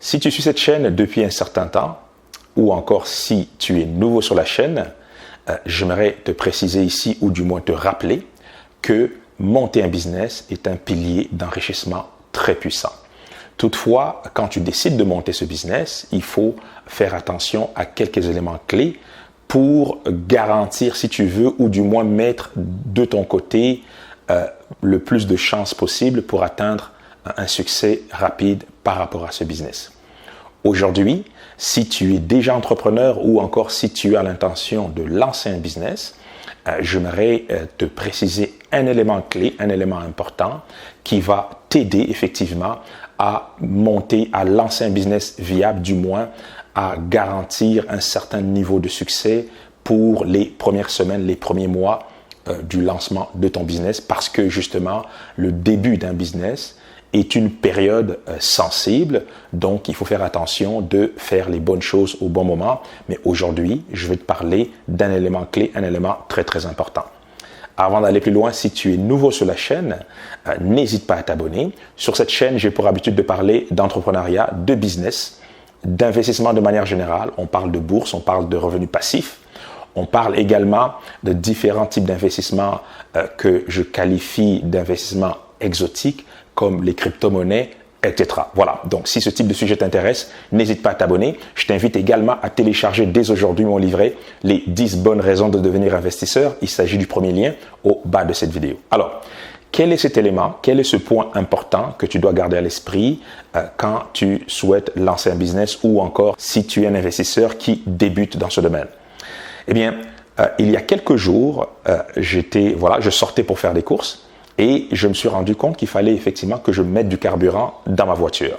Si tu suis cette chaîne depuis un certain temps, ou encore si tu es nouveau sur la chaîne, j'aimerais te préciser ici, ou du moins te rappeler, que monter un business est un pilier d'enrichissement très puissant. Toutefois, quand tu décides de monter ce business, il faut faire attention à quelques éléments clés pour garantir, si tu veux, ou du moins mettre de ton côté le plus de chances possible pour atteindre un succès rapide par rapport à ce business. Aujourd'hui, si tu es déjà entrepreneur ou encore si tu as l'intention de lancer un business, j'aimerais te préciser un élément clé, un élément important qui va t'aider effectivement à monter, à lancer un business viable, du moins à garantir un certain niveau de succès pour les premières semaines, les premiers mois du lancement de ton business, parce que justement, le début d'un business est une période sensible, donc il faut faire attention de faire les bonnes choses au bon moment. Mais aujourd'hui, je vais te parler d'un élément clé, un élément très très important. Avant d'aller plus loin, si tu es nouveau sur la chaîne, n'hésite pas à t'abonner. Sur cette chaîne, j'ai pour habitude de parler d'entrepreneuriat, de business, d'investissement de manière générale. On parle de bourse, on parle de revenus passifs. On parle également de différents types d'investissements que je qualifie d'investissements exotiques, comme les crypto-monnaies, etc. Voilà, donc si ce type de sujet t'intéresse, n'hésite pas à t'abonner. Je t'invite également à télécharger dès aujourd'hui mon livret « Les 10 bonnes raisons de devenir investisseur ». Il s'agit du premier lien au bas de cette vidéo. Alors, quel est cet élément, quel est ce point important que tu dois garder à l'esprit quand tu souhaites lancer un business ou encore si tu es un investisseur qui débute dans ce domaine? Eh bien, il y a quelques jours, je sortais pour faire des courses. Et je me suis rendu compte qu'il fallait effectivement que je mette du carburant dans ma voiture.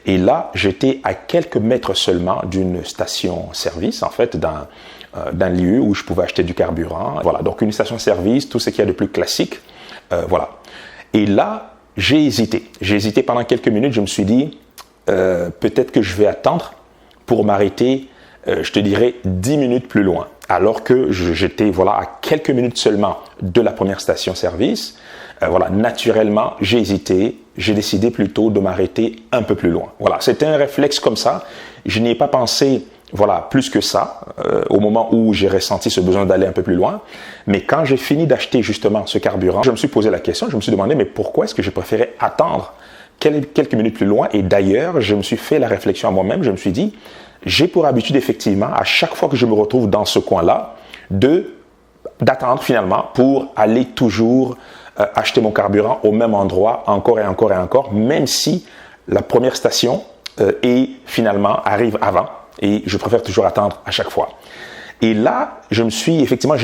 Et là, j'étais à quelques mètres seulement d'une station-service, en fait, d'un lieu où je pouvais acheter du carburant. Voilà, donc une station-service, tout ce qu'il y a de plus classique. Voilà. Et là, j'ai hésité. J'ai hésité pendant quelques minutes. Je me suis dit, peut-être que je vais attendre pour m'arrêter, je te dirais, 10 minutes plus loin. Alors que j'étais à quelques minutes seulement de la première station-service. Naturellement, j'ai hésité, j'ai décidé plutôt de m'arrêter un peu plus loin. Voilà, c'était un réflexe comme ça. Je n'y ai pas pensé, plus que ça, au moment où j'ai ressenti ce besoin d'aller un peu plus loin. Mais quand j'ai fini d'acheter justement ce carburant, je me suis posé la question, je me suis demandé, mais pourquoi est-ce que j'ai préféré attendre quelques minutes plus loin? Et d'ailleurs, je me suis fait la réflexion à moi-même, je me suis dit, j'ai pour habitude effectivement, à chaque fois que je me retrouve dans ce coin-là, d'attendre finalement pour aller toujours acheter mon carburant au même endroit encore et encore et encore, même si la première station arrive avant, et je préfère toujours attendre à chaque fois. Et là, je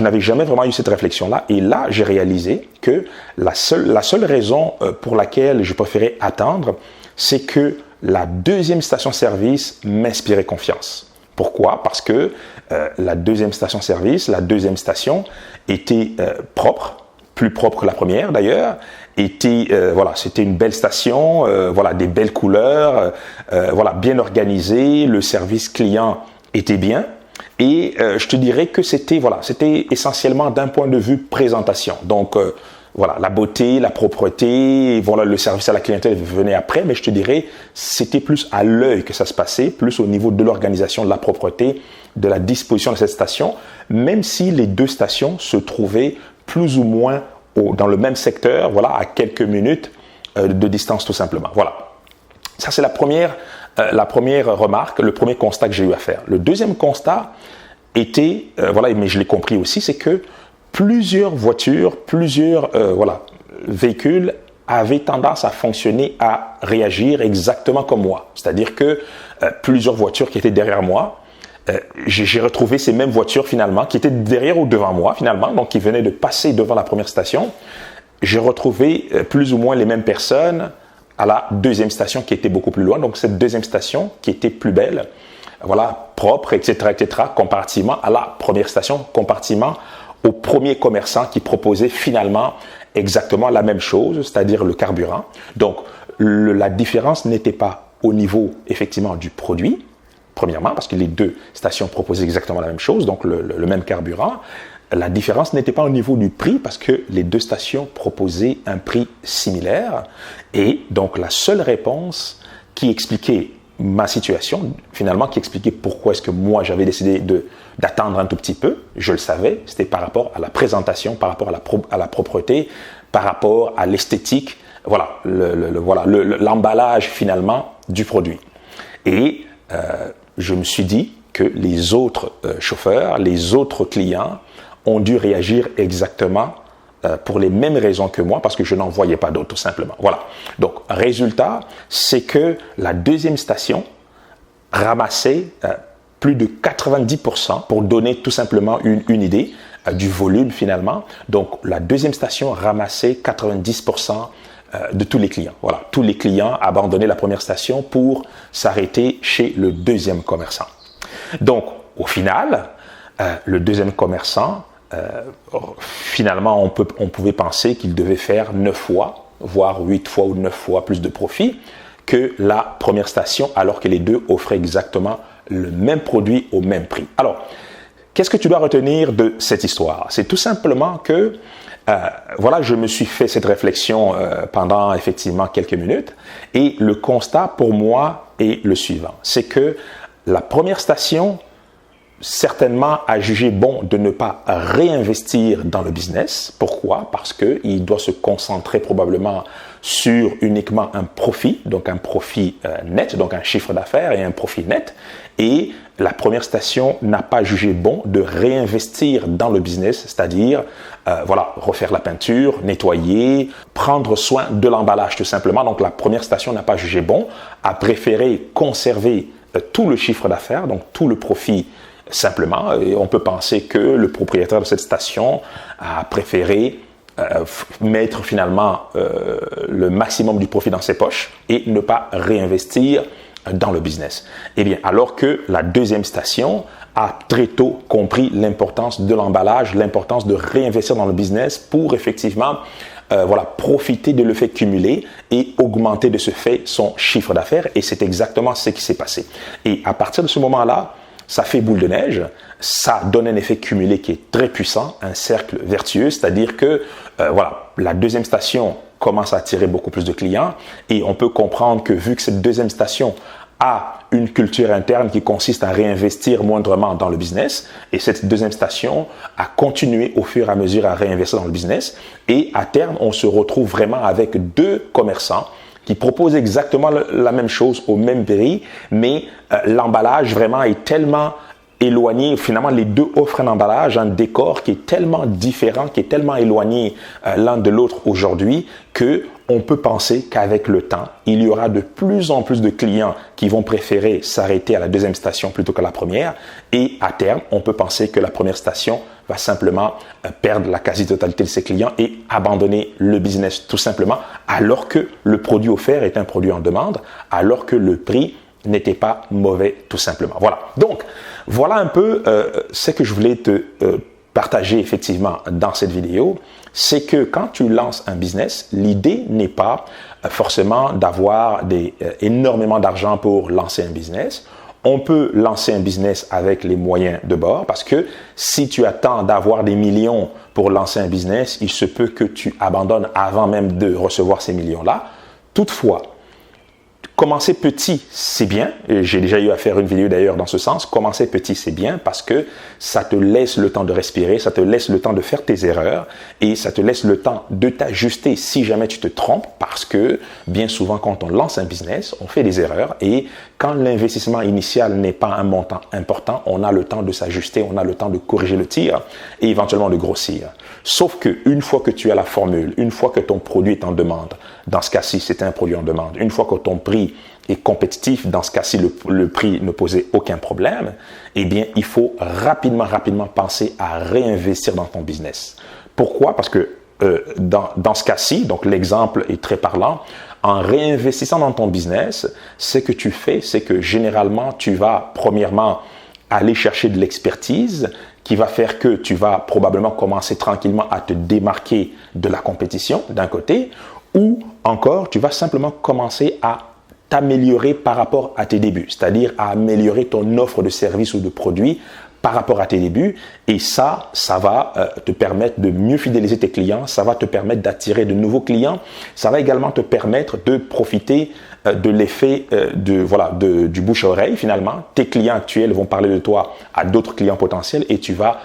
n'avais jamais vraiment eu cette réflexion-là, et là, j'ai réalisé que la seule raison pour laquelle je préférais attendre, c'est que la deuxième station-service m'inspirait confiance. Pourquoi? Parce que la deuxième station-service, la deuxième station était propre, plus propre que la première d'ailleurs, c'était une belle station, des belles couleurs, bien organisée, le service client était bien, et je te dirais que c'était essentiellement d'un point de vue présentation. Donc la beauté, la propreté, le service à la clientèle venait après, mais je te dirais, c'était plus à l'œil que ça se passait, plus au niveau de l'organisation, de la propreté, de la disposition de cette station, même si les deux stations se trouvaient plus ou moins dans le même secteur, à quelques minutes de distance tout simplement. Voilà. Ça, c'est la première remarque, le premier constat que j'ai eu à faire. Le deuxième constat était, mais je l'ai compris aussi, c'est que plusieurs voitures, véhicules avaient tendance à fonctionner, à réagir exactement comme moi. C'est-à-dire que plusieurs voitures qui étaient derrière moi, j'ai retrouvé ces mêmes voitures finalement qui étaient derrière ou devant moi finalement, donc qui venaient de passer devant la première station. J'ai retrouvé plus ou moins les mêmes personnes à la deuxième station qui était beaucoup plus loin. Donc cette deuxième station qui était plus belle, propre, etc., comparativement à la première station, compartiment au premier commerçant qui proposait finalement exactement la même chose, c'est-à-dire le carburant. Donc la différence n'était pas au niveau effectivement du produit, premièrement, parce que les deux stations proposaient exactement la même chose, donc le même carburant. La différence n'était pas au niveau du prix, parce que les deux stations proposaient un prix similaire. Et donc, la seule réponse qui expliquait ma situation, finalement, qui expliquait pourquoi est-ce que moi, j'avais décidé d'attendre un tout petit peu. Je le savais, c'était par rapport à la présentation, par rapport à la propreté, par rapport à l'esthétique, voilà, l'emballage finalement du produit. Et je me suis dit que les autres chauffeurs, les autres clients ont dû réagir exactement pour les mêmes raisons que moi, parce que je n'en voyais pas d'autres, tout simplement. Voilà. Donc, résultat, c'est que la deuxième station ramassait plus de 90% pour donner tout simplement une idée du volume finalement. Donc, la deuxième station ramassait 90% de tous les clients. Voilà. Tous les clients abandonnaient la première station pour s'arrêter chez le deuxième commerçant. Donc, au final, le deuxième commerçant, finalement, on pouvait penser qu'il devait faire 9 fois, voire 8 fois ou 9 fois plus de profit que la première station, alors que les deux offraient exactement le même produit au même prix. Alors, qu'est-ce que tu dois retenir de cette histoire? C'est tout simplement que, voilà, je me suis fait cette réflexion pendant effectivement quelques minutes, et le constat pour moi est le suivant. C'est que la première station certainement a jugé bon de ne pas réinvestir dans le business. Pourquoi? Parce qu'il doit se concentrer probablement sur uniquement un profit, donc un profit net, donc un chiffre d'affaires et un profit net. Et la première station n'a pas jugé bon de réinvestir dans le business, c'est-à-dire voilà, refaire la peinture, nettoyer, prendre soin de l'emballage tout simplement. Donc la première station n'a pas jugé bon, a préféré conserver tout le chiffre d'affaires, donc tout le profit simplement. Et on peut penser que le propriétaire de cette station a préféré mettre finalement le maximum du profit dans ses poches et ne pas réinvestir dans le business. Eh bien, alors que la deuxième station a très tôt compris l'importance de l'emballage, l'importance de réinvestir dans le business pour effectivement voilà, profiter de l'effet cumulé et augmenter de ce fait son chiffre d'affaires. Et c'est exactement ce qui s'est passé. Et à partir de ce moment-là, ça fait boule de neige, ça donne un effet cumulé qui est très puissant, un cercle vertueux, c'est-à-dire que voilà, la deuxième station commence à attirer beaucoup plus de clients et on peut comprendre que vu que cette deuxième station a une culture interne qui consiste à réinvestir moindrement dans le business et cette deuxième station a continué au fur et à mesure à réinvestir dans le business et à terme, on se retrouve vraiment avec deux commerçants qui proposent exactement la même chose au même prix, mais l'emballage vraiment est tellement éloigné. Finalement, les deux offrent un emballage, un décor qui est tellement différent, qui est tellement éloigné l'un de l'autre aujourd'hui que on peut penser qu'avec le temps, il y aura de plus en plus de clients qui vont préférer s'arrêter à la deuxième station plutôt qu'à la première. Et à terme, on peut penser que la première station va simplement perdre la quasi-totalité de ses clients et abandonner le business tout simplement, alors que le produit offert est un produit en demande, alors que le prix n'était pas mauvais tout simplement. Voilà. Donc, voilà un peu ce que je voulais te partager effectivement dans cette vidéo. C'est que quand tu lances un business, l'idée n'est pas forcément d'avoir énormément d'argent pour lancer un business. On peut lancer un business avec les moyens de bord parce que si tu attends d'avoir des millions pour lancer un business, il se peut que tu abandonnes avant même de recevoir ces millions-là. Toutefois, commencer petit, c'est bien. J'ai déjà eu à faire une vidéo d'ailleurs dans ce sens. Commencer petit, c'est bien parce que ça te laisse le temps de respirer, ça te laisse le temps de faire tes erreurs et ça te laisse le temps de t'ajuster si jamais tu te trompes parce que bien souvent quand on lance un business, on fait des erreurs et quand l'investissement initial n'est pas un montant important, on a le temps de s'ajuster, on a le temps de corriger le tir et éventuellement de grossir. Sauf que une fois que tu as la formule, une fois que ton produit est en demande, dans ce cas-ci, c'est un produit en demande, une fois que ton prix est compétitif, dans ce cas-ci, le prix ne posait aucun problème, eh bien, il faut rapidement penser à réinvestir dans ton business. Pourquoi? Parce que dans ce cas-ci, donc l'exemple est très parlant, en réinvestissant dans ton business, ce que tu fais, c'est que généralement, tu vas premièrement aller chercher de l'expertise qui va faire que tu vas probablement commencer tranquillement à te démarquer de la compétition d'un côté, ou encore tu vas simplement commencer à t'améliorer par rapport à tes débuts, c'est-à-dire à améliorer ton offre de service ou de produit par rapport à tes débuts. Et ça va te permettre de mieux fidéliser tes clients. Ça va te permettre d'attirer de nouveaux clients. Ça va également te permettre de profiter de l'effet du bouche à oreille finalement. Tes clients actuels vont parler de toi à d'autres clients potentiels et tu vas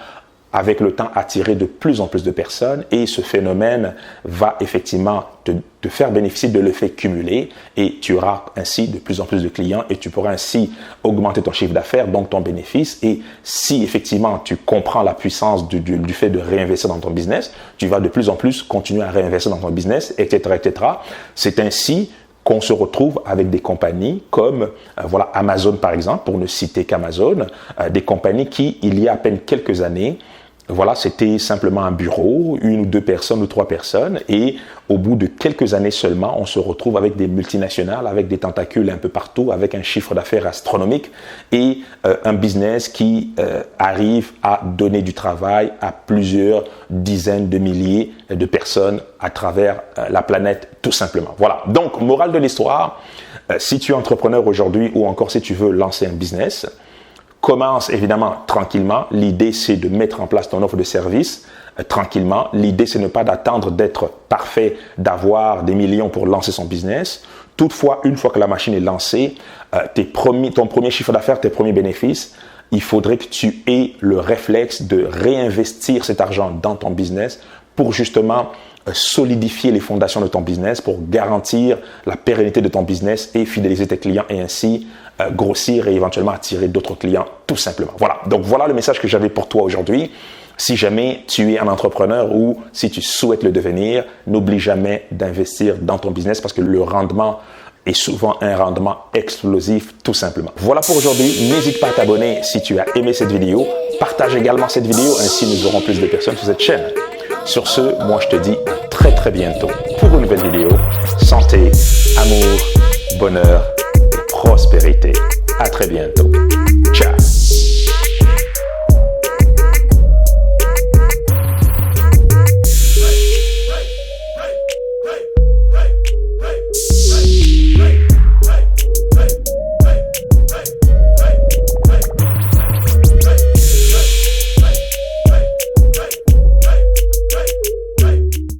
avec le temps attirer de plus en plus de personnes et ce phénomène va effectivement te faire bénéficier de l'effet cumulé et tu auras ainsi de plus en plus de clients et tu pourras ainsi augmenter ton chiffre d'affaires, donc ton bénéfice. Et si effectivement tu comprends la puissance du fait de réinvestir dans ton business, tu vas de plus en plus continuer à réinvestir dans ton business, etc., etc. C'est ainsi qu'on se retrouve avec des compagnies comme Amazon par exemple, pour ne citer qu'Amazon, des compagnies qui, il y a à peine quelques années, c'était simplement un bureau, 1 ou 2 personnes ou 3 personnes et au bout de quelques années seulement, on se retrouve avec des multinationales, avec des tentacules un peu partout, avec un chiffre d'affaires astronomique et un business qui arrive à donner du travail à plusieurs dizaines de milliers de personnes à travers la planète tout simplement. Voilà, donc morale de l'histoire, si tu es entrepreneur aujourd'hui ou encore si tu veux lancer un business, commence évidemment tranquillement. L'idée, c'est de mettre en place ton offre de service tranquillement. L'idée, c'est ne pas d'attendre d'être parfait, d'avoir des millions pour lancer son business. Toutefois, une fois que la machine est lancée, ton premier chiffre d'affaires, tes premiers bénéfices, il faudrait que tu aies le réflexe de réinvestir cet argent dans ton business pour justement solidifier les fondations de ton business, pour garantir la pérennité de ton business et fidéliser tes clients et ainsi grossir et éventuellement attirer d'autres clients tout simplement. Voilà, donc voilà le message que j'avais pour toi aujourd'hui. Si jamais tu es un entrepreneur ou si tu souhaites le devenir, n'oublie jamais d'investir dans ton business parce que le rendement est souvent un rendement explosif tout simplement. Voilà pour aujourd'hui. N'hésite pas à t'abonner si tu as aimé cette vidéo. Partage également cette vidéo, ainsi nous aurons plus de personnes sur cette chaîne. Sur ce, moi je te dis à très très bientôt pour une nouvelle vidéo. Santé, amour, bonheur et prospérité. À très bientôt.